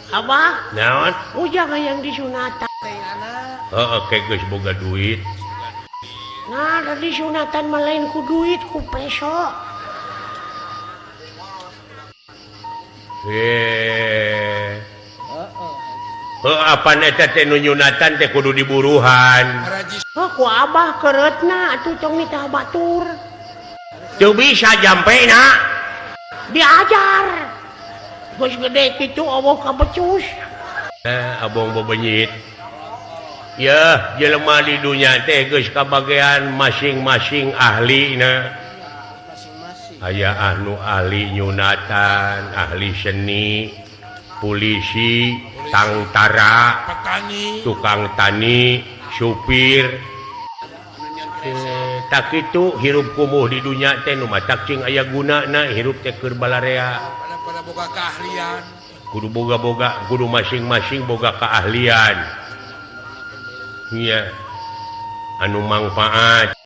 Abah, naon ujang yang disunatan. oke guys boga duit Nah, ada disunatan melain ku duit ku peso. apa eta teh nu nyunatan teh kudu diburuhan Oh, ku abah keretna atuh tong minta batur. teu bisa jampe na Diajar. Geus gede kitu Allah kabecus. abong bebenyit ya jelema di dunia teh geus kabagean masing-masing ahlina aya anu ahli nyunatan ahli seni polisi tangtara tukang tani supir tak itu hirup kumuh di dunia teh nu matak cing aya gunana hirup teh keur balarea boga keahlian kudu boga-boga kudu masing-masing boga keahlian iya anu manfaat